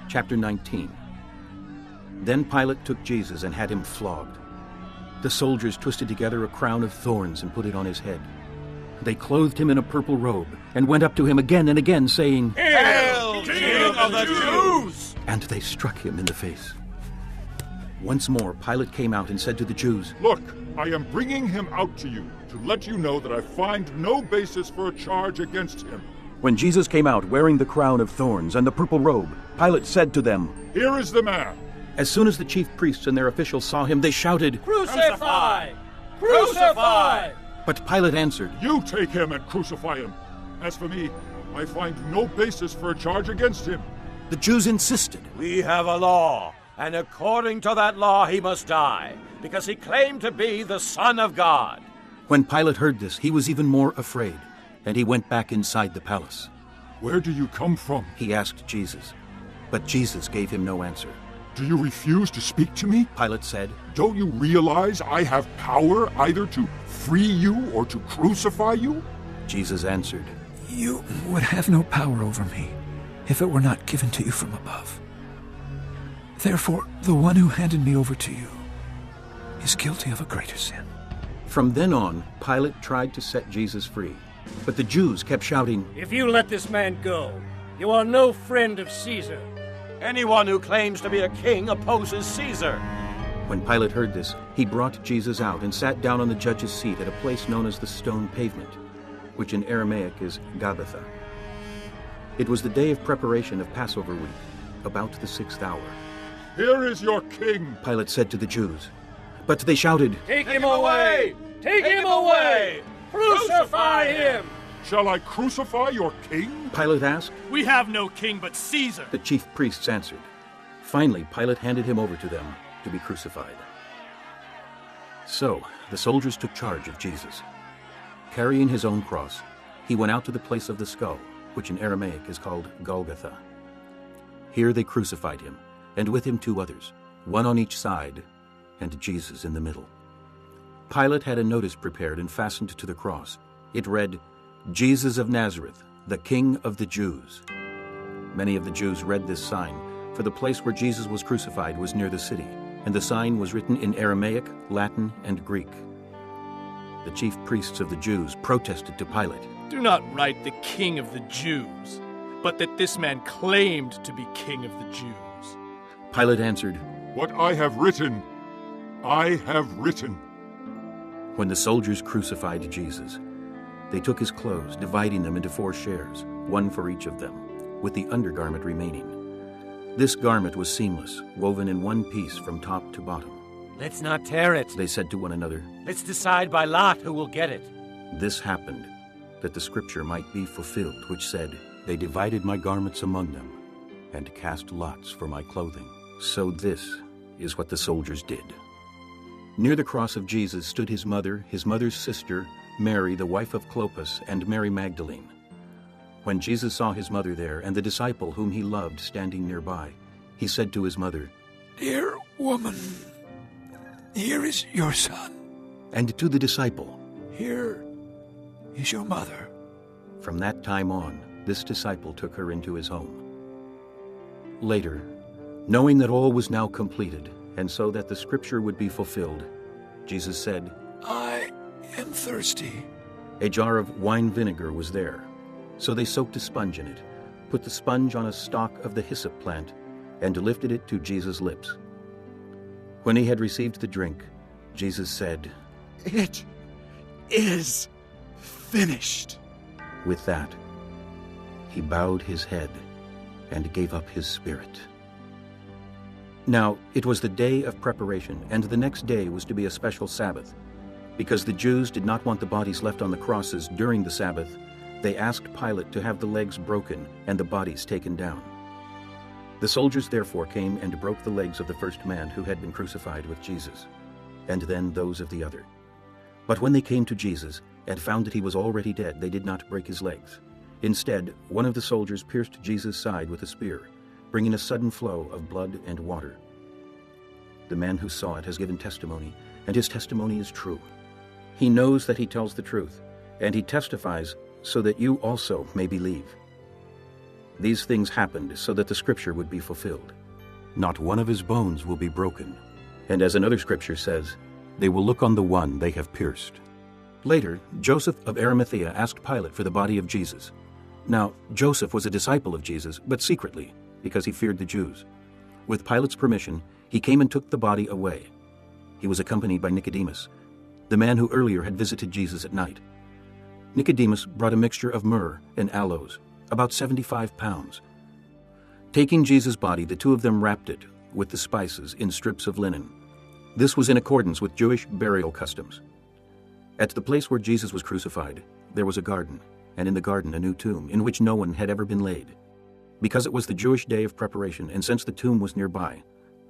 Chapter 19. Then Pilate took Jesus and had him flogged. The soldiers twisted together a crown of thorns and put it on his head. They clothed him in a purple robe and went up to him again and again, saying, "Hail, King of the Jews!" And they struck him in the face. Once more Pilate came out and said to the Jews, "Look, I am bringing him out to you to let you know that I find no basis for a charge against him." When Jesus came out wearing the crown of thorns and the purple robe, Pilate said to them, "Here is the man." As soon as the chief priests and their officials saw him, they shouted, "Crucify! Crucify!" But Pilate answered, "You take him and crucify him. As for me, I find no basis for a charge against him." The Jews insisted, "We have a law, and according to that law he must die, because he claimed to be the Son of God." When Pilate heard this, he was even more afraid, and he went back inside the palace. "Where do you come from?" He asked Jesus, but Jesus gave him no answer. "Do you refuse to speak to me?" Pilate said, "Don't you realize I have power either to free you or to crucify you?" Jesus answered, "You would have no power over me if it were not given to you from above. Therefore, the one who handed me over to you is guilty of a greater sin." From then on, Pilate tried to set Jesus free, but the Jews kept shouting, "If you let this man go, you are no friend of Caesar." Anyone who claims to be a king opposes Caesar. When Pilate heard this, he brought Jesus out and sat down on the judge's seat at a place known as the Stone Pavement, which in Aramaic is Gabbatha. It was the day of preparation of Passover week, about the 6th hour. "Here is your king," Pilate said to the Jews. But they shouted, "Take him away! Take him away! Crucify him!" "Shall I crucify your king?" Pilate asked. "We have no king but Caesar." The chief priests answered. Finally, Pilate handed him over to them to be crucified. So the soldiers took charge of Jesus. Carrying his own cross, he went out to the place of the skull, which in Aramaic is called Golgotha. Here they crucified him, and with him 2 others, one on each side, and Jesus in the middle. Pilate had a notice prepared and fastened to the cross. It read, "Jesus of Nazareth, the King of the Jews." Many of the Jews read this sign, for the place where Jesus was crucified was near the city, and the sign was written in Aramaic, Latin, and Greek. The chief priests of the Jews protested to Pilate, "Do not write the King of the Jews, but that this man claimed to be King of the Jews." Pilate answered, "What I have written, I have written." When the soldiers crucified Jesus, they took his clothes, dividing them into 4 shares, one for each of them, with the undergarment remaining. This garment was seamless, woven in one piece from top to bottom. "Let's not tear it," They said to one another. "Let's decide by lot who will get it." This happened, that the scripture might be fulfilled, which said, "They divided my garments among them, and cast lots for my clothing." So this is what the soldiers did. Near the cross of Jesus stood his mother's sister, Mary, the wife of Clopas, and Mary Magdalene. When Jesus saw his mother there, and the disciple whom he loved standing nearby, he said to his mother, "Dear woman, here is your son. and to the disciple, Here is your mother." From that time on, this disciple took her into his home. Later, knowing that all was now completed, and so that the scripture would be fulfilled, Jesus said, "I am thirsty." A jar of wine vinegar was there. So they soaked a sponge in it, put the sponge on a stalk of the hyssop plant, and lifted it to Jesus' lips. When he had received the drink, Jesus said, "It is finished." With that, he bowed his head and gave up his spirit. Now it was the day of preparation, and the next day was to be a special Sabbath. Because the Jews did not want the bodies left on the crosses during the Sabbath, they asked Pilate to have the legs broken and the bodies taken down. The soldiers therefore came and broke the legs of the first man who had been crucified with Jesus, and then those of the other. But when they came to Jesus and found that he was already dead, they did not break his legs. Instead, one of the soldiers pierced Jesus' side with a spear, bringing a sudden flow of blood and water. The man who saw it has given testimony, and his testimony is true. He knows that he tells the truth, and he testifies so that you also may believe. These things happened so that the scripture would be fulfilled. Not one of his bones will be broken. And as another scripture says, they will look on the one they have pierced. Later, Joseph of Arimathea asked Pilate for the body of Jesus. Now, Joseph was a disciple of Jesus, but secretly, because he feared the Jews. With Pilate's permission, he came and took the body away. He was accompanied by Nicodemus, the man who earlier had visited Jesus at night. Nicodemus brought a mixture of myrrh and aloes, about 75 pounds. Taking Jesus' body, the two of them wrapped it with the spices in strips of linen. This was in accordance with Jewish burial customs. At the place where Jesus was crucified, there was a garden, and in the garden a new tomb, in which no one had ever been laid. Because it was the Jewish day of preparation, and since the tomb was nearby,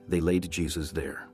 they laid Jesus there.